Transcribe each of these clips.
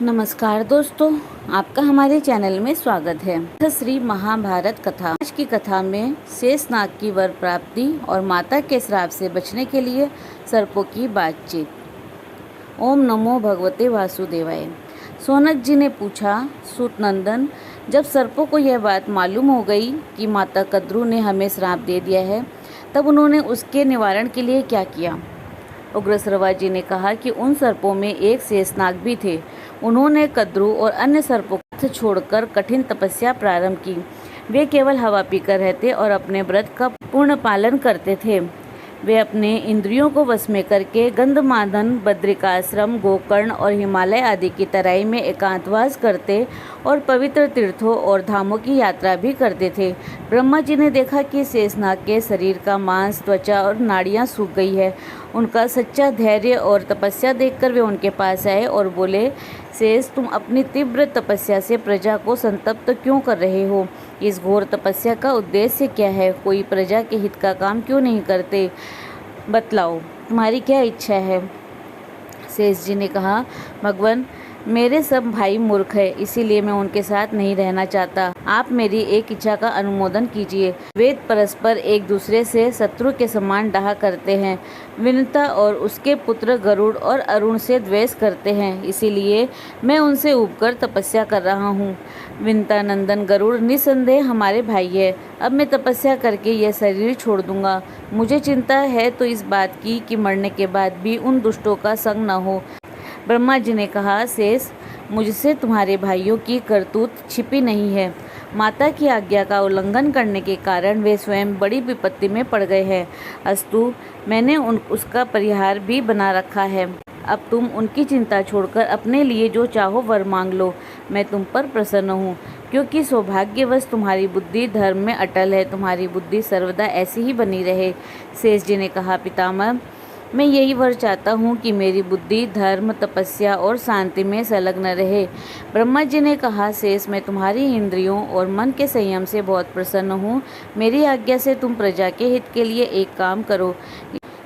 नमस्कार दोस्तों, आपका हमारे चैनल में स्वागत है। श्री महाभारत कथा। आज की कथा में शेषनाग की वर प्राप्ति और माता के श्राप से बचने के लिए सर्पों की बातचीत। ओम नमो भगवते वासुदेवाय। सौनक जी ने पूछा, सूत नंदन, जब सर्पों को यह बात मालूम हो गई कि माता कद्रु ने हमें श्राप दे दिया है, तब उन्होंने उसके निवारण के लिए क्या किया? उग्रश्रवा जी ने कहा कि उन सर्पों में एक शेषनाग भी थे। उन्होंने कद्रु और अन्य सर्पों को छोड़कर कठिन तपस्या प्रारंभ की। वे केवल हवा पीकर रहते और अपने व्रत का पूर्ण पालन करते थे। वे अपने इंद्रियों को वश में करके गंधमादन, बद्रिकाश्रम, गोकर्ण और हिमालय आदि की तराई में एकांतवास करते और पवित्र तीर्थों और धामों की यात्रा भी करते थे। ब्रह्मा जी ने देखा कि शेषनाग के शरीर का मांस, त्वचा और नाड़ियां सूख गई है। उनका सच्चा धैर्य और तपस्या देखकर वे उनके पास आए और बोले, शेष, तुम अपनी तीव्र तपस्या से प्रजा को संतप्त क्यों कर रहे हो? इस घोर तपस्या का उद्देश्य क्या है? कोई प्रजा के हित का काम क्यों नहीं करते? बतलाओ, तुम्हारी क्या इच्छा है? शेष जी ने कहा, भगवान, मेरे सब भाई मूर्ख है, इसीलिए मैं उनके साथ नहीं रहना चाहता। आप मेरी एक इच्छा का अनुमोदन कीजिए। वेद परस्पर एक दूसरे से शत्रु के समान डाह करते हैं। विनता और उसके पुत्र गरुड़ और अरुण से द्वेष करते हैं, इसीलिए मैं उनसे ऊबकर तपस्या कर रहा हूँ। विनता नंदन गरुड़ निसंदेह हमारे भाई है। अब मैं तपस्या करके यह शरीर छोड़ दूंगा। मुझे चिंता है तो इस बात की कि मरने के बाद भी उन दुष्टों का संग न हो। ब्रह्मा जी ने कहा, शेष, मुझसे तुम्हारे भाइयों की करतूत छिपी नहीं है। माता की आज्ञा का उल्लंघन करने के कारण वे स्वयं बड़ी विपत्ति में पड़ गए हैं। अस्तु, मैंने उसका परिहार भी बना रखा है। अब तुम उनकी चिंता छोड़कर अपने लिए जो चाहो वर मांग लो। मैं तुम पर प्रसन्न हूँ, क्योंकि सौभाग्यवश तुम्हारी बुद्धि धर्म में अटल है। तुम्हारी बुद्धि सर्वदा ऐसी ही बनी रहे। शेष जी ने कहा, पितामह, मैं यही वर चाहता हूँ कि मेरी बुद्धि धर्म, तपस्या और शांति में संलग्न रहे। ब्रह्मा जी ने कहा, शेष, मैं तुम्हारी इंद्रियों और मन के संयम से बहुत प्रसन्न हूँ। मेरी आज्ञा से तुम प्रजा के हित के लिए एक काम करो।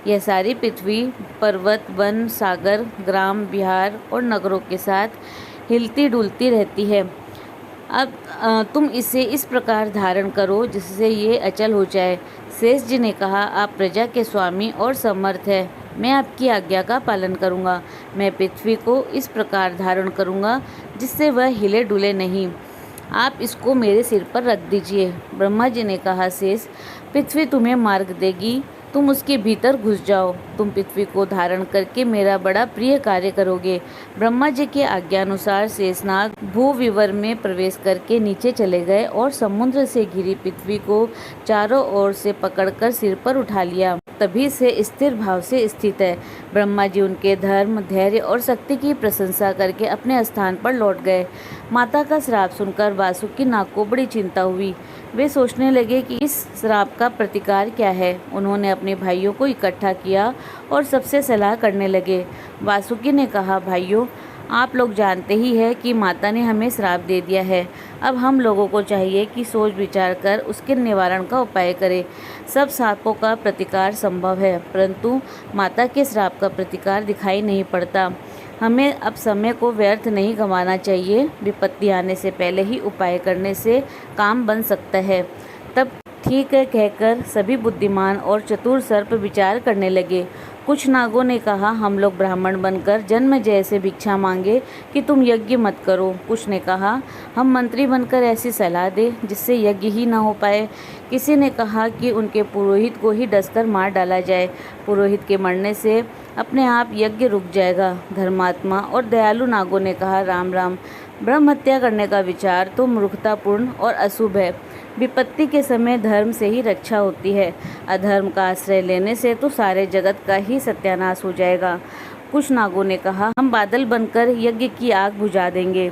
यह सारी पृथ्वी पर्वत, वन, सागर, ग्राम, बिहार और नगरों के साथ हिलती डुलती रहती है। अब तुम इसे इस प्रकार धारण करो जिससे ये अचल हो जाए। शेष जी ने कहा, आप प्रजा के स्वामी और समर्थ हैं। मैं आपकी आज्ञा का पालन करूंगा। मैं पृथ्वी को इस प्रकार धारण करूंगा जिससे वह हिले डुले नहीं। आप इसको मेरे सिर पर रख दीजिए। ब्रह्मा जी ने कहा, शेष, पृथ्वी तुम्हें मार्ग देगी, तुम उसके भीतर घुस जाओ। तुम पृथ्वी को धारण करके मेरा बड़ा प्रिय कार्य करोगे। ब्रह्मा जी के आज्ञानुसार शेषनाग भूविवर में प्रवेश करके नीचे चले गए और समुद्र से घिरी पृथ्वी को चारों ओर से पकड़कर सिर पर उठा लिया। तभी से स्थिर भाव से स्थित है। ब्रह्मा जी उनके धर्म, धैर्य और शक्ति की प्रशंसा करके अपने स्थान पर लौट गए। माता का श्राप सुनकर वासुकी नाग को बड़ी चिंता हुई। वे सोचने लगे कि इस श्राप का प्रतिकार क्या है। उन्होंने अपने भाइयों को इकट्ठा किया और सबसे सलाह करने लगे। वासुकी ने कहा, भाइयों, आप लोग जानते ही हैं कि माता ने हमें श्राप दे दिया है। अब हम लोगों को चाहिए कि सोच विचार कर उसके निवारण का उपाय करें। सब श्रापों का प्रतिकार संभव है, परंतु माता के श्राप का प्रतिकार दिखाई नहीं पड़ता। हमें अब समय को व्यर्थ नहीं गंवाना चाहिए। विपत्ति आने से पहले ही उपाय करने से काम बन सकता है। तब ठीक है कहकर सभी बुद्धिमान और चतुर सर्प विचार करने लगे। कुछ नागों ने कहा, हम लोग ब्राह्मण बनकर जन्म जैसे भिक्षा मांगे कि तुम यज्ञ मत करो। कुछ ने कहा, हम मंत्री बनकर ऐसी सलाह दे जिससे यज्ञ ही ना हो पाए। किसी ने कहा कि उनके पुरोहित को ही डसकर मार डाला जाए। पुरोहित के मरने से अपने आप यज्ञ रुक जाएगा। धर्मात्मा और दयालु नागों ने कहा, राम राम, ब्रह्म हत्या करने का विचार तो मूर्खतापूर्ण और अशुभ है। विपत्ति के समय धर्म से ही रक्षा होती है। अधर्म का आश्रय लेने से तो सारे जगत का ही सत्यानाश हो जाएगा। कुछ नागों ने कहा, हम बादल बनकर यज्ञ की आग बुझा देंगे।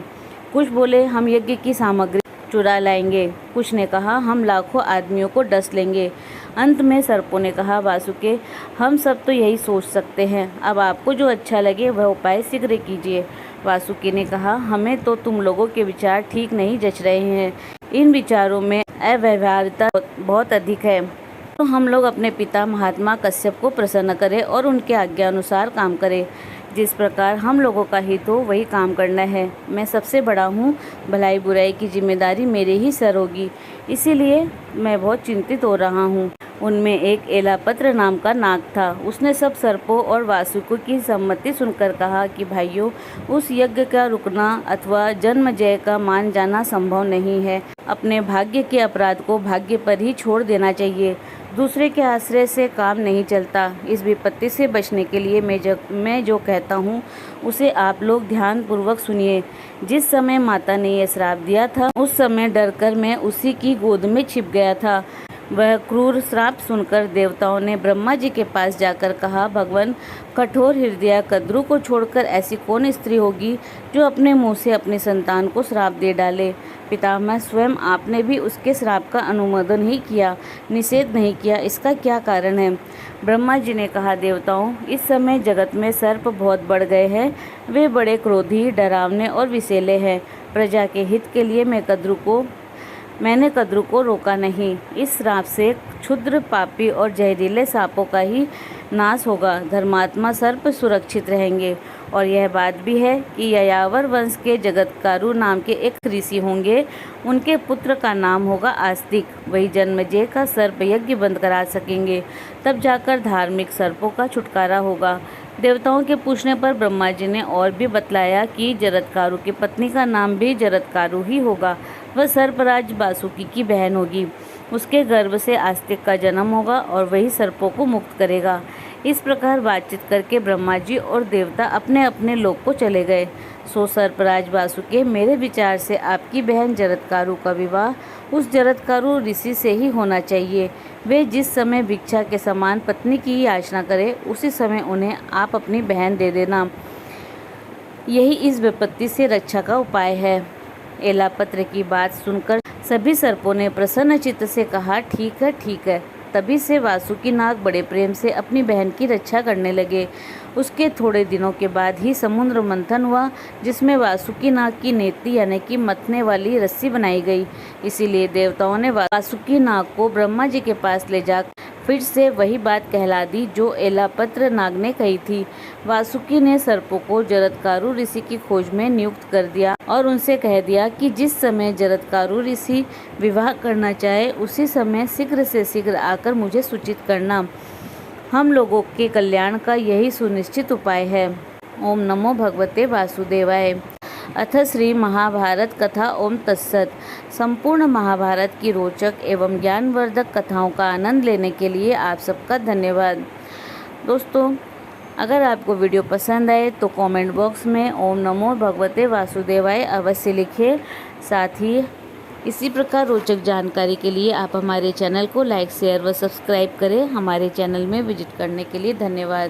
कुछ बोले, हम यज्ञ की सामग्री चुरा लाएंगे। कुछ ने कहा, हम लाखों आदमियों को डस लेंगे। अंत में सर्पों ने कहा, वासुके, हम सब तो यही सोच सकते हैं। अब आपको जो अच्छा लगे वह उपाय शीघ्र कीजिए। वासुकी ने कहा, हमें तो तुम लोगों के विचार ठीक नहीं जच रहे हैं। इन विचारों में अव्यवहार्यता बहुत अधिक है। तो हम लोग अपने पिता महात्मा कश्यप को प्रसन्न करें और उनके आज्ञा अनुसार काम करें। जिस प्रकार हम लोगों का हित हो वही काम करना है। मैं सबसे बड़ा हूँ, भलाई बुराई की जिम्मेदारी मेरे ही सर होगी, इसीलिए मैं बहुत चिंतित हो रहा हूँ। उनमें एक एलापत्र नाम का नाग था। उसने सब सर्पों और वासुकियों की सम्मति सुनकर कहा कि भाइयों, उस यज्ञ का रुकना अथवा जन्मजय का मान जाना संभव नहीं है। अपने भाग्य के अपराध को भाग्य पर ही छोड़ देना चाहिए। दूसरे के आश्रय से काम नहीं चलता। इस विपत्ति से बचने के लिए मैं जो कहता हूँ उसे आप लोग ध्यान पूर्वक सुनिए। जिस समय माता ने यह श्राप दिया था उस समय डरकर मैं उसी की गोद में छिप गया था। वह क्रूर श्राप सुनकर देवताओं ने ब्रह्मा जी के पास जाकर कहा, भगवान, कठोर हृदय कद्रु को छोड़कर ऐसी कौन स्त्री होगी जो अपने मुंह से अपनी संतान को श्राप दे डाले। पितामह, स्वयं आपने भी उसके श्राप का अनुमोदन ही किया, निषेध नहीं किया। इसका क्या कारण है? ब्रह्मा जी ने कहा, देवताओं, इस समय जगत में सर्प बहुत बढ़ गए हैं। वे बड़े क्रोधी, डरावने और विषैले हैं। प्रजा के हित के लिए मैंने कद्रु को रोका नहीं। इस श्राप से क्षुद्र, पापी और जहरीले सांपों का ही नाश होगा। धर्मात्मा सर्प सुरक्षित रहेंगे। और यह बात भी है कि यायावर वंश के जगतकारु नाम के एक ऋषि होंगे। उनके पुत्र का नाम होगा आस्तिक। वही जन्मजय का सर्प यज्ञ बंद करा सकेंगे। तब जाकर धार्मिक सर्पों का छुटकारा होगा। देवताओं के पूछने पर ब्रह्मा जी ने और भी बतलाया कि जरत्कारु की पत्नी का नाम भी जरत्कारु ही होगा। वह सर्पराज वासुकी की बहन होगी। उसके गर्भ से आस्तिक का जन्म होगा और वही सर्पों को मुक्त करेगा। इस प्रकार बातचीत करके ब्रह्मा जी और देवता अपने अपने लोक को चले गए। सो सर्पराज वासुकी, मेरे विचार से आपकी बहन जरत्कारु का विवाह उस जरत्कारु ऋषि से ही होना चाहिए। वे जिस समय भिक्षा के समान पत्नी की याचना करे उसी समय उन्हें आप अपनी बहन दे देना। यही इस विपत्ति से रक्षा का उपाय है। एलापत्र की बात सुनकर सभी सर्पों ने प्रसन्न चित्त से कहा, ठीक है, ठीक है। तभी से वासुकी नाग बड़े प्रेम से अपनी बहन की रक्षा करने लगे। उसके थोड़े दिनों के बाद ही समुद्र मंथन हुआ, जिसमें वासुकी नाग की नेति यानी कि मथने वाली रस्सी बनाई गई। इसीलिए देवताओं ने वासुकी नाग को ब्रह्मा जी के पास ले जाकर फिर से वही बात कहला दी जो एलापत्र नाग ने कही थी। वासुकी ने सर्पों को जरत्कारु ऋषि की खोज में नियुक्त कर दिया और उनसे कह दिया कि जिस समय जरत्कारु ऋषि विवाह करना चाहे उसी समय शीघ्र से शीघ्र आकर मुझे सूचित करना। हम लोगों के कल्याण का यही सुनिश्चित उपाय है। ओम नमो भगवते वासुदेवाय। अथ श्री महाभारत कथा। ओम तत्सत। संपूर्ण महाभारत की रोचक एवं ज्ञानवर्धक कथाओं का आनंद लेने के लिए आप सबका धन्यवाद। दोस्तों, अगर आपको वीडियो पसंद आए तो कमेंट बॉक्स में ओम नमो भगवते वासुदेवाय अवश्य लिखें। साथ ही इसी प्रकार रोचक जानकारी के लिए आप हमारे चैनल को लाइक, शेयर व सब्सक्राइब करें। हमारे चैनल में विजिट करने के लिए धन्यवाद।